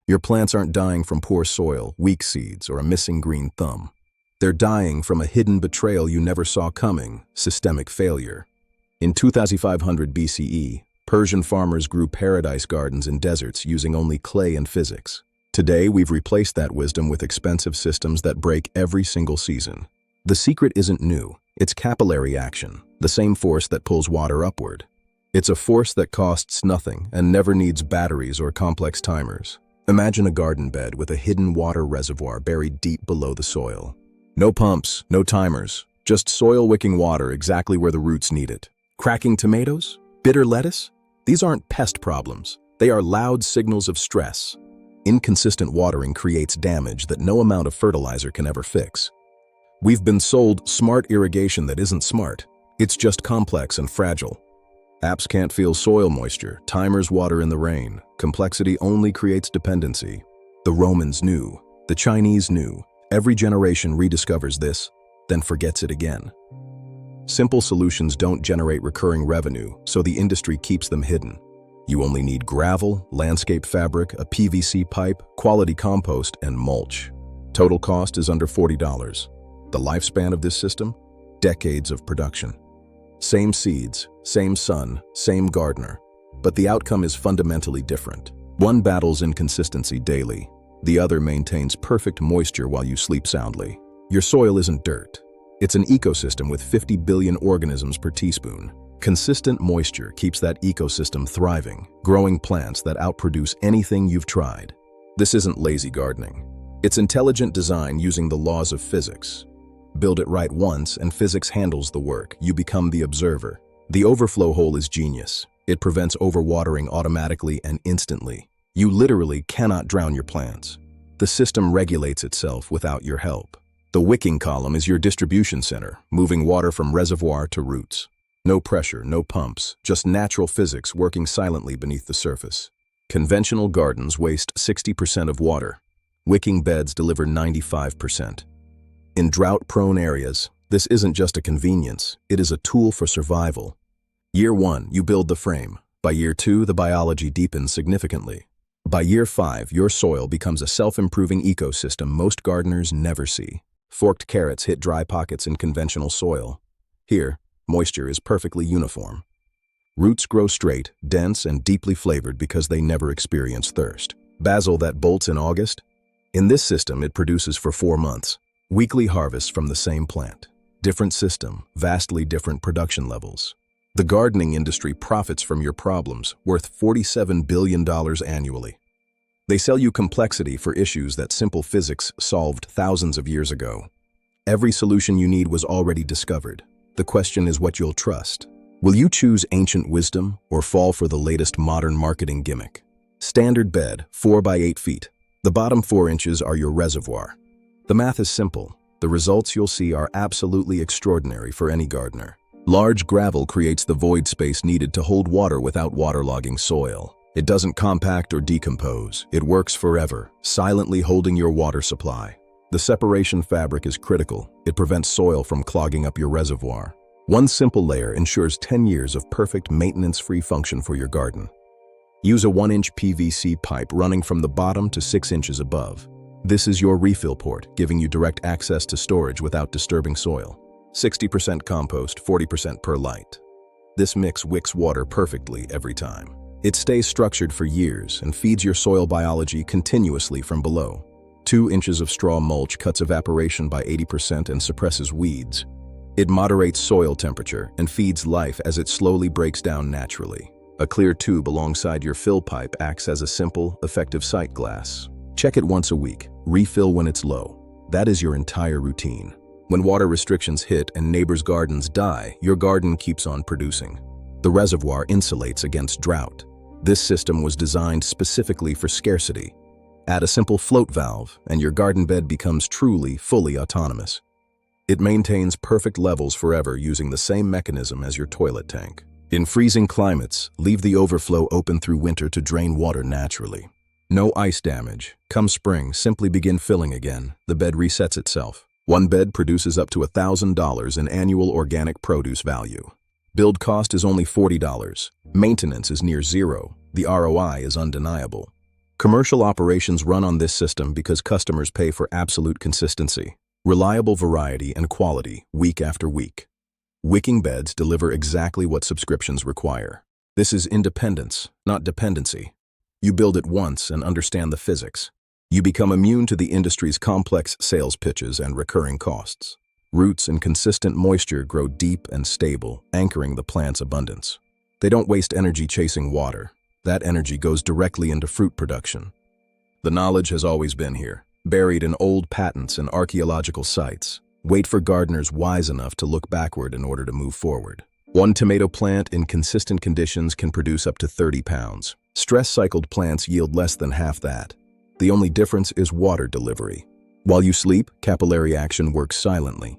Your plants aren't dying from poor soil, weak seeds, or a missing green thumb. They're dying from a hidden betrayal you never saw coming, systemic failure. In 2500 BCE, Persian farmers grew paradise gardens in deserts using only clay and physics. Today, we've replaced that wisdom with expensive systems that break every single season. The secret isn't new. It's capillary action, the same force that pulls water upward. It's a force that costs nothing and never needs batteries or complex timers. Imagine a garden bed with a hidden water reservoir buried deep below the soil. No pumps, no timers, just soil-wicking water exactly where the roots need it. Cracking tomatoes? Bitter lettuce? These aren't pest problems. They are loud signals of stress. Inconsistent watering creates damage that no amount of fertilizer can ever fix. We've been sold smart irrigation that isn't smart. It's just complex and fragile. Apps can't feel soil moisture, timers water in the rain. Complexity only creates dependency. The Romans knew, the Chinese knew. Every generation rediscovers this, then forgets it again. Simple solutions don't generate recurring revenue, so the industry keeps them hidden. You only need gravel, landscape fabric, a PVC pipe, quality compost, and mulch. Total cost is under $40. The lifespan of this system? Decades of production. Same seeds, same sun, same gardener. But the outcome is fundamentally different. One battles inconsistency daily. The other maintains perfect moisture while you sleep soundly. Your soil isn't dirt. It's an ecosystem with 50 billion organisms per teaspoon. Consistent moisture keeps that ecosystem thriving, growing plants that outproduce anything you've tried. This isn't lazy gardening. It's intelligent design using the laws of physics. Build it right once and physics handles the work. You become the observer. The overflow hole is genius. It prevents overwatering automatically and instantly. You literally cannot drown your plants. The system regulates itself without your help. The wicking column is your distribution center, moving water from reservoir to roots. No pressure, no pumps, just natural physics working silently beneath the surface. Conventional gardens waste 60% of water. Wicking beds deliver 95%. In drought-prone areas, this isn't just a convenience, it is a tool for survival. Year 1, you build the frame. By year 2, the biology deepens significantly. By year 5, your soil becomes a self-improving ecosystem most gardeners never see. Forked carrots hit dry pockets in conventional soil. Here, moisture is perfectly uniform. Roots grow straight, dense, and deeply flavored because they never experience thirst. Basil that bolts in August? In this system, it produces for 4 months. Weekly harvests from the same plant. Different system, vastly different production levels. The gardening industry profits from your problems, worth $47 billion annually. They sell you complexity for issues that simple physics solved thousands of years ago. Every solution you need was already discovered. The question is what you'll trust. Will you choose ancient wisdom or fall for the latest modern marketing gimmick? Standard bed, 4 by 8 feet. The bottom 4 inches are your reservoir. The math is simple. The results you'll see are absolutely extraordinary for any gardener. Large gravel creates the void space needed to hold water without waterlogging soil. It doesn't compact or decompose. It works forever, silently holding your water supply. The separation fabric is critical. It prevents soil from clogging up your reservoir. One simple layer ensures 10 years of perfect maintenance-free function for your garden. Use a 1-inch PVC pipe running from the bottom to 6 inches above. This is your refill port, giving you direct access to storage without disturbing soil. 60% compost, 40% perlite. This mix wicks water perfectly every time. It stays structured for years and feeds your soil biology continuously from below. 2 inches of straw mulch cuts evaporation by 80% and suppresses weeds. It moderates soil temperature and feeds life as it slowly breaks down naturally. A clear tube alongside your fill pipe acts as a simple, effective sight glass. Check it once a week. Refill when it's low. That is your entire routine. When water restrictions hit and neighbors' gardens die, your garden keeps on producing. The reservoir insulates against drought. This system was designed specifically for scarcity. Add a simple float valve, and your garden bed becomes truly, fully autonomous. It maintains perfect levels forever using the same mechanism as your toilet tank. In freezing climates, leave the overflow open through winter to drain water naturally. No ice damage. Come spring, simply begin filling again. The bed resets itself. One bed produces up to $1,000 in annual organic produce value. Build cost is only $40. Maintenance is near zero. The ROI is undeniable. Commercial operations run on this system because customers pay for absolute consistency, reliable variety and quality week after week. Wicking beds deliver exactly what subscriptions require. This is independence, not dependency. You build it once and understand the physics. You become immune to the industry's complex sales pitches and recurring costs. Roots and consistent moisture grow deep and stable, anchoring the plant's abundance. They don't waste energy chasing water. That energy goes directly into fruit production. The knowledge has always been here, buried in old patents and archaeological sites. Wait for gardeners wise enough to look backward in order to move forward. One tomato plant in consistent conditions can produce up to 30 pounds. Stress-cycled plants yield less than half that. The only difference is water delivery. While you sleep, capillary action works silently.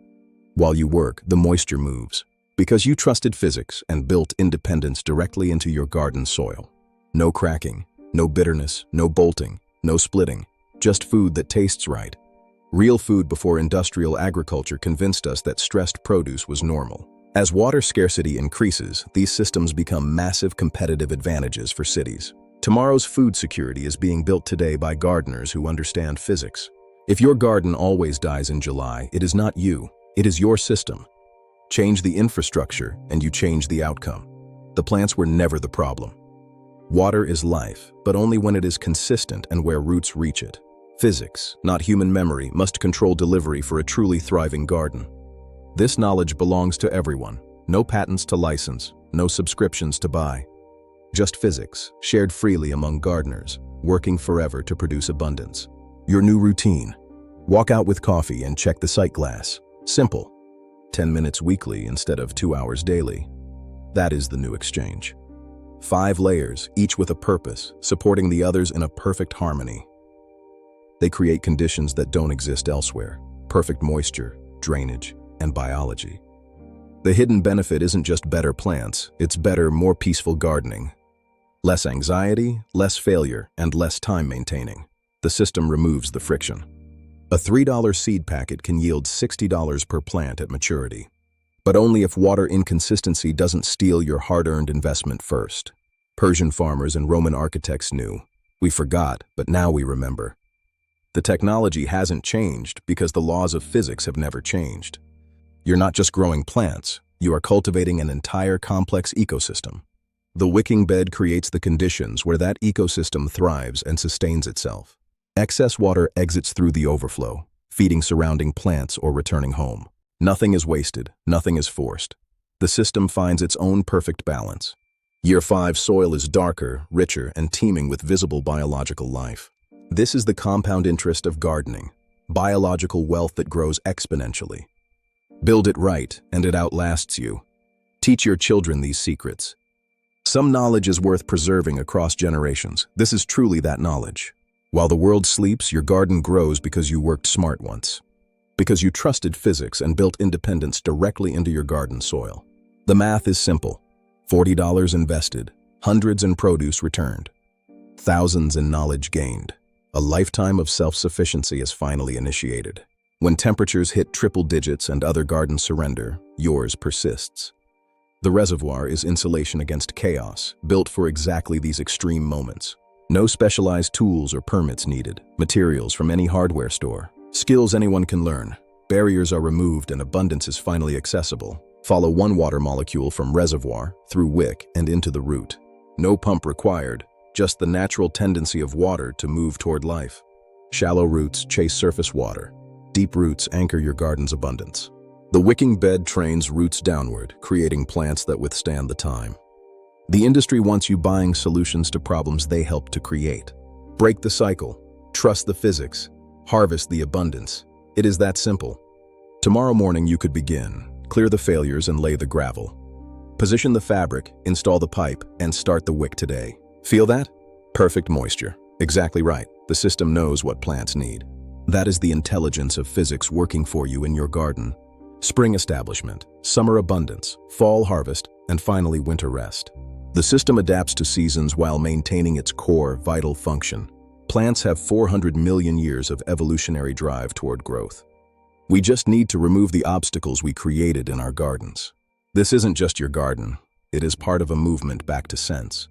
While you work, the moisture moves. Because you trusted physics and built independence directly into your garden soil. No cracking, no bitterness, no bolting, no splitting, just food that tastes right. Real food before industrial agriculture convinced us that stressed produce was normal. As water scarcity increases, these systems become massive competitive advantages for cities. Tomorrow's food security is being built today by gardeners who understand physics. If your garden always dies in July, it is not you, it is your system. Change the infrastructure and you change the outcome. The plants were never the problem. Water is life, but only when it is consistent and where roots reach it. Physics, not human memory, must control delivery for a truly thriving garden. This knowledge belongs to everyone. No patents to license, no subscriptions to buy. Just physics, shared freely among gardeners, working forever to produce abundance. Your new routine. Walk out with coffee and check the sight glass. Simple. 10 minutes weekly instead of 2 hours daily. That is the new exchange. 5 layers, each with a purpose, supporting the others in a perfect harmony. They create conditions that don't exist elsewhere. Perfect moisture, drainage, and biology. The hidden benefit isn't just better plants, it's better, more peaceful gardening. Less anxiety, less failure, and less time maintaining. The system removes the friction. A $3 seed packet can yield $60 per plant at maturity. But only if water inconsistency doesn't steal your hard-earned investment first. Persian farmers and Roman architects knew. We forgot, but now we remember. The technology hasn't changed because the laws of physics have never changed. You're not just growing plants, you are cultivating an entire complex ecosystem. The wicking bed creates the conditions where that ecosystem thrives and sustains itself. Excess water exits through the overflow, feeding surrounding plants or returning home. Nothing is wasted, nothing is forced. The system finds its own perfect balance. Year 5 soil is darker, richer, and teeming with visible biological life. This is the compound interest of gardening, biological wealth that grows exponentially. Build it right, and it outlasts you. Teach your children these secrets. Some knowledge is worth preserving across generations. This is truly that knowledge. While the world sleeps, your garden grows because you worked smart once. Because you trusted physics and built independence directly into your garden soil. The math is simple. $40 invested, hundreds in produce returned, thousands in knowledge gained. A lifetime of self-sufficiency is finally initiated. When temperatures hit triple digits and other gardens surrender, yours persists. The reservoir is insulation against chaos, built for exactly these extreme moments. No specialized tools or permits needed, materials from any hardware store. Skills anyone can learn. Barriers are removed and abundance is finally accessible. Follow one water molecule from reservoir, through wick, and into the root. No pump required, just the natural tendency of water to move toward life. Shallow roots chase surface water. Deep roots anchor your garden's abundance. The wicking bed trains roots downward, creating plants that withstand the time. The industry wants you buying solutions to problems they help to create. Break the cycle. Trust the physics. Harvest the abundance. It is that simple. Tomorrow morning you could begin. Clear the failures and lay the gravel. Position the fabric, install the pipe, and start the wick today. Feel that? Perfect moisture. Exactly right. The system knows what plants need. That is the intelligence of physics working for you in your garden. Spring establishment, summer abundance, fall harvest, and finally winter rest. The system adapts to seasons while maintaining its core, vital function. Plants have 400 million years of evolutionary drive toward growth. We just need to remove the obstacles we created in our gardens. This isn't just your garden. It is part of a movement back to sense.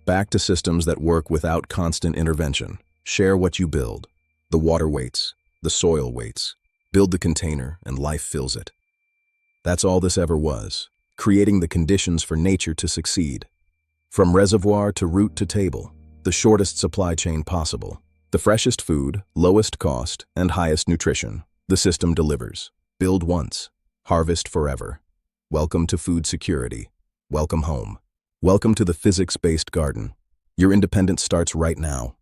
Back to systems that work without constant intervention. Share what you build. The water waits, the soil waits. Build the container and life fills it. That's all this ever was, creating the conditions for nature to succeed. From reservoir to root to table, the shortest supply chain possible. The freshest food, lowest cost, and highest nutrition. The system delivers. Build once, harvest forever. Welcome to food security. Welcome home. Welcome to the physics-based garden. Your independence starts right now.